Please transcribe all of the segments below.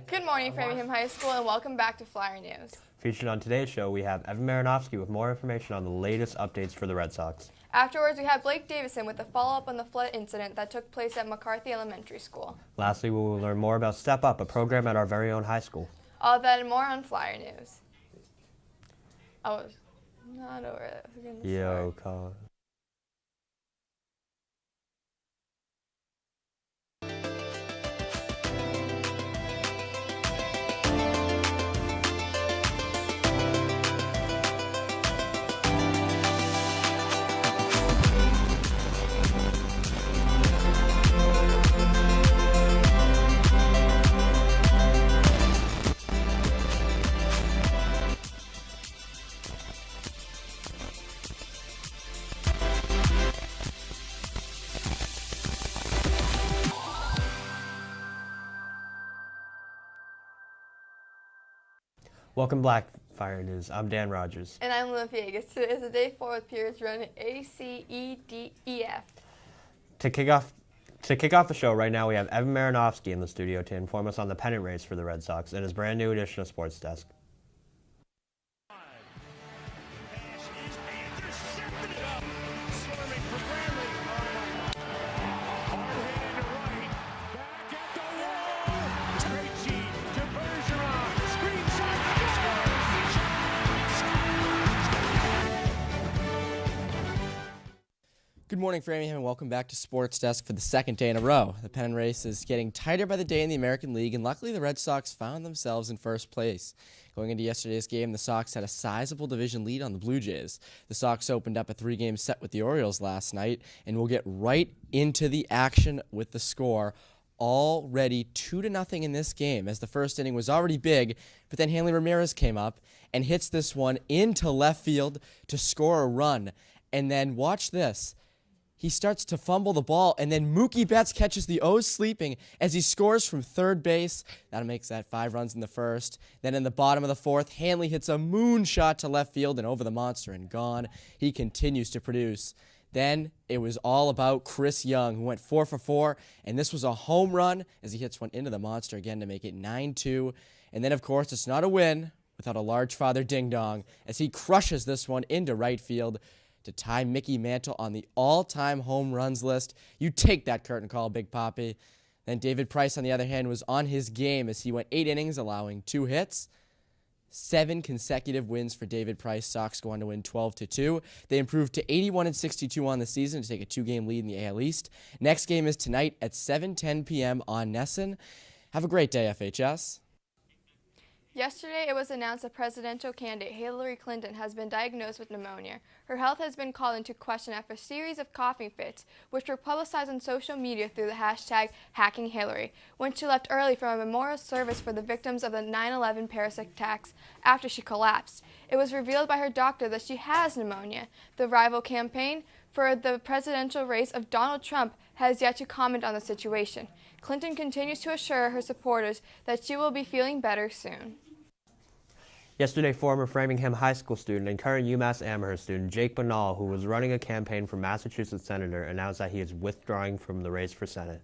Good morning, Framingham High School, and welcome back to Flyer News. Featured on today's show, we have Evan Marinofsky with more information on the latest updates for the Red Sox. Afterwards, we have Blake Davison with a follow-up on the flood incident that took place at McCarthy Elementary School. Lastly, we will learn more about Step Up, a program at our very own high school. All that and more on Flyer News. Oh, not over there. Yo, Colin. Welcome back, Fire News. I'm Dan Rogers. And I'm Lynn Viegas. Today is the day 4 with periods running A, C, E, D, E, F. To kick off the show right now, we have Evan Marinofsky in the studio to inform us on the pennant race for the Red Sox and his brand new edition of Sports Desk. Good morning, Framingham, and welcome back to Sports Desk for the second day in a row. The pennant race is getting tighter by the day in the American League, and luckily the Red Sox found themselves in first place. Going into yesterday's game, the Sox had a sizable division lead on the Blue Jays. The Sox opened up a 3-game set with the Orioles last night, and we'll get right into the action with the score. Already 2-0 in this game, as the first inning was already big, but then Hanley Ramirez came up and hits this one into left field to score a run. And then watch this. He starts to fumble the ball, and then Mookie Betts catches the O's sleeping as he scores from third base. That makes that 5 runs in the first. Then in the bottom of the fourth, Hanley hits a moonshot to left field and over the monster and gone. He continues to produce. Then it was all about Chris Young, who went 4 for 4, and this was a home run as he hits one into the monster again to make it 9-2. And then, of course, it's not a win without a large father ding-dong as he crushes this one into right field to tie Mickey Mantle on the all-time home runs list. You take that curtain call, Big Papi. Then David Price, on the other hand, was on his game as he went 8 innings, allowing 2 hits. 7 consecutive wins for David Price. Sox go on to win 12-2. They improved to 81-62 on the season to take a 2-game lead in the AL East. Next game is tonight at 7:10 p.m. on NESN. Have a great day, FHS. Yesterday, it was announced that presidential candidate Hillary Clinton has been diagnosed with pneumonia. Her health has been called into question after a series of coughing fits, which were publicized on social media through the hashtag #HackingHillary, when she left early from a memorial service for the victims of the 9/11 Paris attacks after she collapsed. It was revealed by her doctor that she has pneumonia. The rival campaign for the presidential race of Donald Trump has yet to comment on the situation. Clinton continues to assure her supporters that she will be feeling better soon. Yesterday, former Framingham High School student and current UMass Amherst student Jake Banal, who was running a campaign for Massachusetts Senator, announced that he is withdrawing from the race for Senate.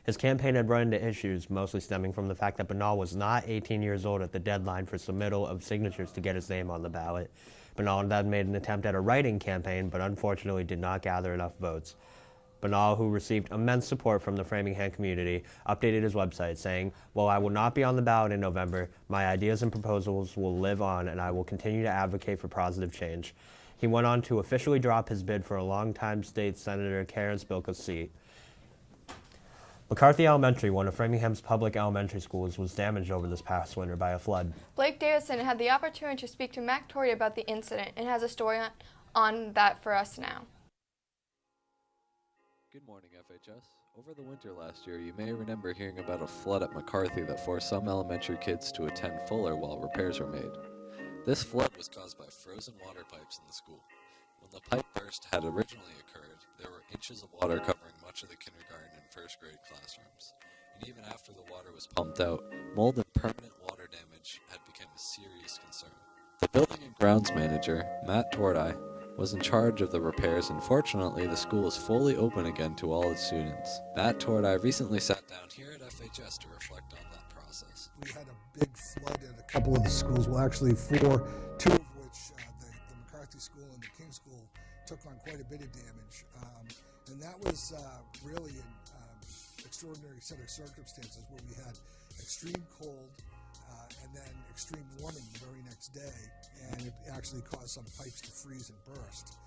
His campaign had run into issues, mostly stemming from the fact that Banal was not 18 years old at the deadline for submittal of signatures to get his name on the ballot. Banal then made an attempt at a write-in campaign, but unfortunately did not gather enough votes. Banal, who received immense support from the Framingham community, updated his website saying, "While I will not be on the ballot in November, my ideas and proposals will live on and I will continue to advocate for positive change." He went on to officially drop his bid for a longtime state senator Karen Spilka's seat. McCarthy Elementary, one of Framingham's public elementary schools, was damaged over this past winter by a flood. Blake Davison had the opportunity to speak to Mac Torrey about the incident and has a story on that for us now. Good morning, FHS. Over the winter last year, you may remember hearing about a flood at McCarthy that forced some elementary kids to attend Fuller while repairs were made. This flood was caused by frozen water pipes in the school. When the pipe burst had originally occurred, there were inches of water covering much of the kindergarten and first grade classrooms. And even after the water was pumped out, mold and permanent water damage had become a serious concern. The building and grounds manager, Matt Torrey, was in charge of the repairs, and fortunately the school is fully open again to all its students. Matt Tord, I recently sat down here at FHS to reflect on that process. We had a big flood in a couple of the schools, well actually four, two of which, the McCarthy School and the King School, took on quite a bit of damage. And that was really an extraordinary set of circumstances where we had extreme cold and then extreme warming the very next day, and it actually caused some pipes to freeze and burst.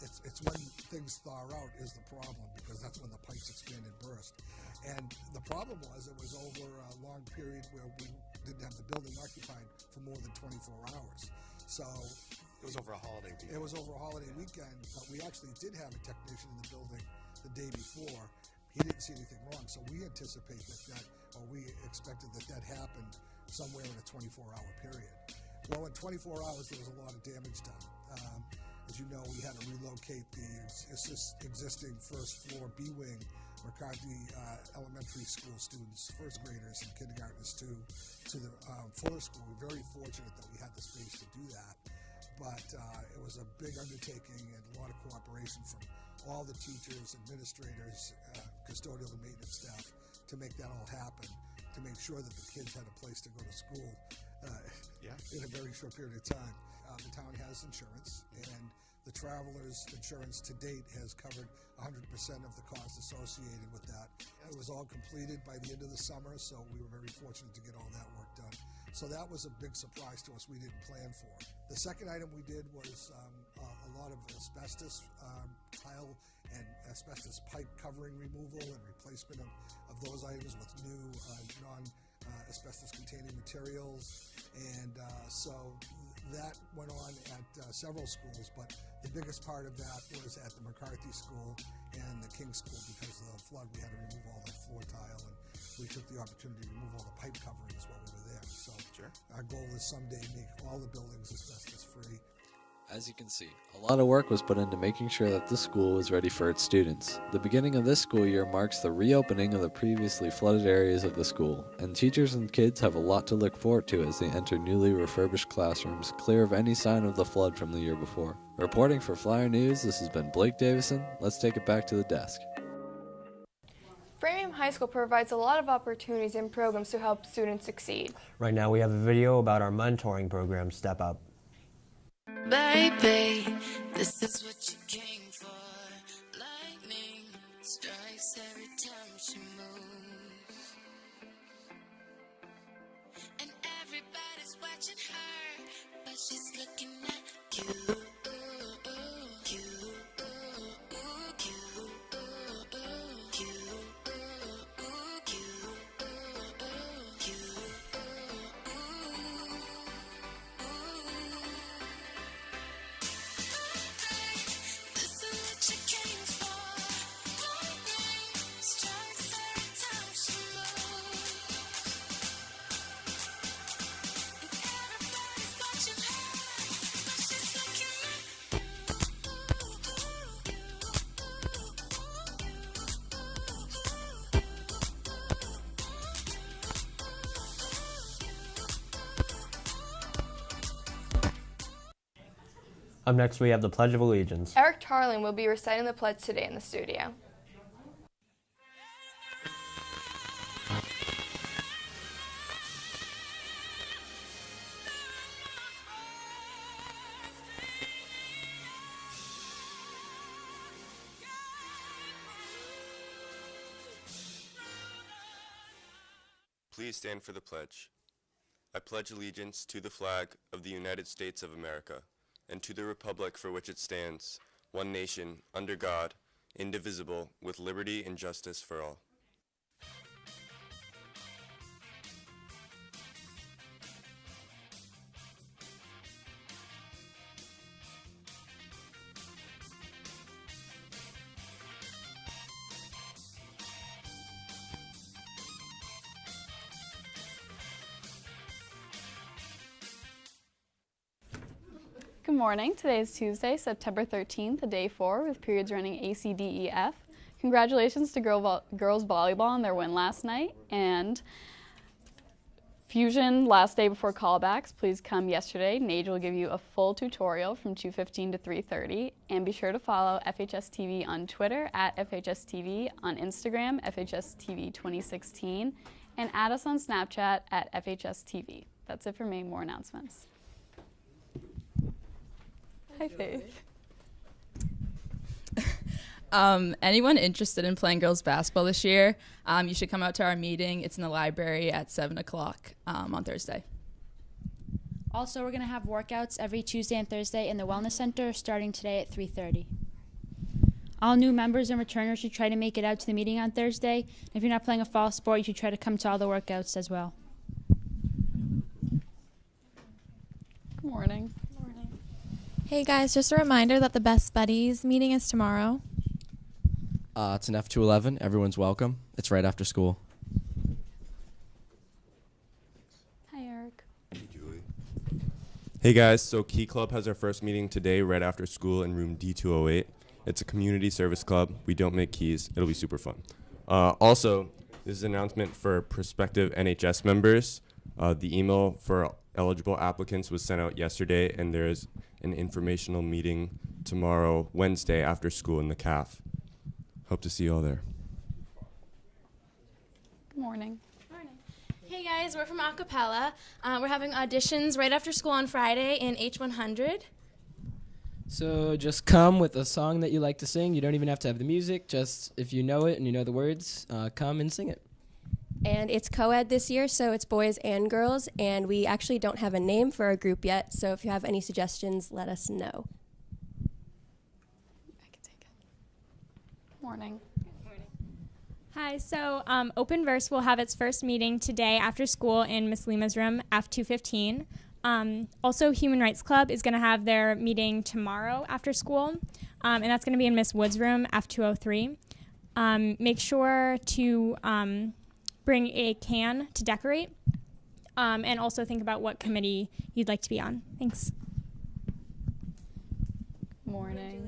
It's when things thaw out is the problem, because that's when the pipes expand and burst. And the problem was it was over a long period where we didn't have the building occupied for more than 24 hours. So it was over a holiday weekend. It was over a holiday weekend, but we actually did have a technician in the building the day before. He didn't see anything wrong, so we anticipate we expected that happened somewhere in a 24-hour period. Well, in 24 hours, there was a lot of damage done. As you know, we had to relocate the existing first floor B wing McCarthy Elementary School students, first graders and kindergartners to the Fuller School. We're very fortunate that we had the space to do that, but it was a big undertaking and a lot of cooperation from all the teachers, administrators, custodial and maintenance staff to make that all happen, to make sure that the kids had a place to go to school in a very short period of time. The town has insurance, and the traveler's insurance to date has covered 100% of the costs associated with that. It was all completed by the end of the summer, so we were very fortunate to get all that work done. So that was a big surprise to us we didn't plan for. The second item we did was a lot of asbestos tile and asbestos pipe covering removal and replacement of those items with new non-asbestos containing materials. And so that went on at several schools, but the biggest part of that was at the McCarthy School and the King School. Because of the flood, we had to remove all that floor tile, and we took the opportunity to remove all the pipe coverings while we were there. So our goal is someday make all the buildings asbestos free. As you can see, a lot of work was put into making sure that the school was ready for its students. The beginning of this school year marks the reopening of the previously flooded areas of the school, and teachers and kids have a lot to look forward to as they enter newly refurbished classrooms, clear of any sign of the flood from the year before. Reporting for Flyer News, this has been Blake Davison. Let's take it back to the desk. Framingham High School provides a lot of opportunities and programs to help students succeed. Right now we have a video about our mentoring program, Step Up. Baby, this is what you came for. Lightning strikes every time she moves, and everybody's watching her, but she's looking at you. Up next we have the Pledge of Allegiance. Eric Tarling will be reciting the pledge today in the studio. Please stand for the pledge. I pledge allegiance to the flag of the United States of America and to the republic for which it stands, one nation, under God, indivisible, with liberty and justice for all. Good morning. Today is Tuesday, September 13th, day 4, with periods running A, C, D, E, F. Congratulations to girls volleyball on their win last night, and Fusion, last day before callbacks. Please come yesterday. Nage will give you a full tutorial from 2:15 to 3:30. And be sure to follow FHS TV on Twitter at FHS TV, on Instagram, FHS TV 2016, and add us on Snapchat at FHS TV. That's it for me. More announcements. Hi, Faith. Anyone interested in playing girls basketball this year, you should come out to our meeting. It's in the library at 7 o'clock on Thursday. Also, we're going to have workouts every Tuesday and Thursday in the Wellness Center starting today at 3:30. All new members and returners should try to make it out to the meeting on Thursday. If you're not playing a fall sport, you should try to come to all the workouts as well. Good morning. Hey guys, just a reminder that the Best Buddies meeting is tomorrow. It's an F211. Everyone's welcome. It's right after school. Hi, Eric. Hey, Julie. Hey guys, so Key Club has our first meeting today right after school in room D208. It's a community service club. We don't make keys. It'll be super fun. Also, this is an announcement for prospective NHS members. The email for eligible applicants was sent out yesterday, and there's an informational meeting tomorrow, Wednesday, after school in the CAF. Hope to see you all there. Good morning. Hey guys, we're from Acapella. We're having auditions right after school on Friday in H100. So just come with a song that you like to sing. You don't even have to have the music. Just if you know it and you know the words, come and sing it. And it's co-ed this year, so it's boys and girls, and we actually don't have a name for our group yet, so if you have any suggestions, let us know. Morning. Hi, so Open Verse will have its first meeting today after school in Miss Lima's room, F215. Also, Human Rights Club is going to have their meeting tomorrow after school, and that's going to be in Miss Wood's room, F203. Make sure to bring a can to decorate, and also think about what committee you'd like to be on. Thanks. Morning.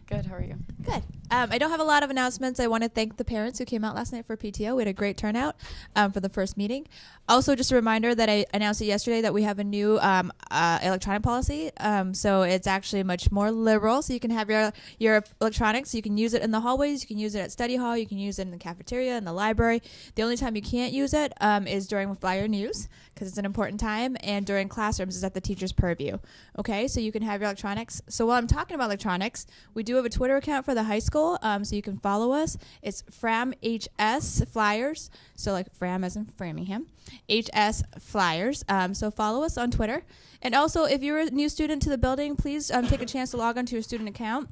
Good, how are you? Good. I don't have a lot of announcements. I want to thank the parents who came out last night for PTO. We had a great turnout for the first meeting. Also, just a reminder that I announced it yesterday that we have a new electronic policy. So it's actually much more liberal. So you can have your electronics. You can use it in the hallways. You can use it at study hall. You can use it in the cafeteria, in the library. The only time you can't use it is during flyer news, because it's an important time, and during classrooms is at the teacher's purview. Okay, so you can have your electronics. So while I'm talking about electronics, we do have a Twitter account for the high school, so you can follow us. It's FramHS Flyers, so like Fram as in Framingham, HS Flyers. So follow us on Twitter. And also, if you're a new student to the building, please take a chance to log onto your student account.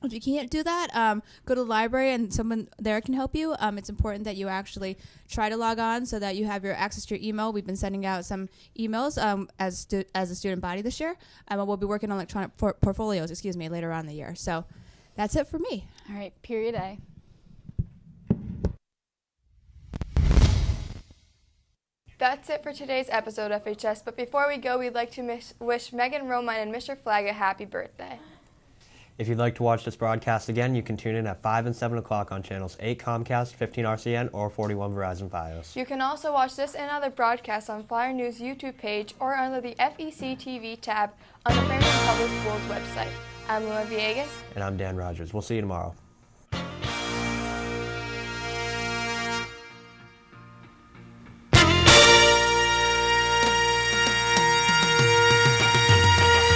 If you can't do that, go to the library and someone there can help you. It's important that you actually try to log on so that you have your access to your email. We've been sending out some emails as a student body this year. We'll be working on electronic portfolios, later on in the year. So that's it for me. All right, period A. That's it for today's episode of FHS, but before we go, we'd like to wish Megan Romine and Mr. Flagg a happy birthday. If you'd like to watch this broadcast again, you can tune in at 5 and 7 o'clock on channels 8 Comcast, 15 RCN, or 41 Verizon Fios. You can also watch this and other broadcasts on Flyer News YouTube page or under the FEC TV tab on the Framingham Public Schools website. I'm Lua Villegas. And I'm Dan Rogers. We'll see you tomorrow.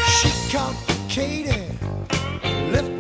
She complicated, left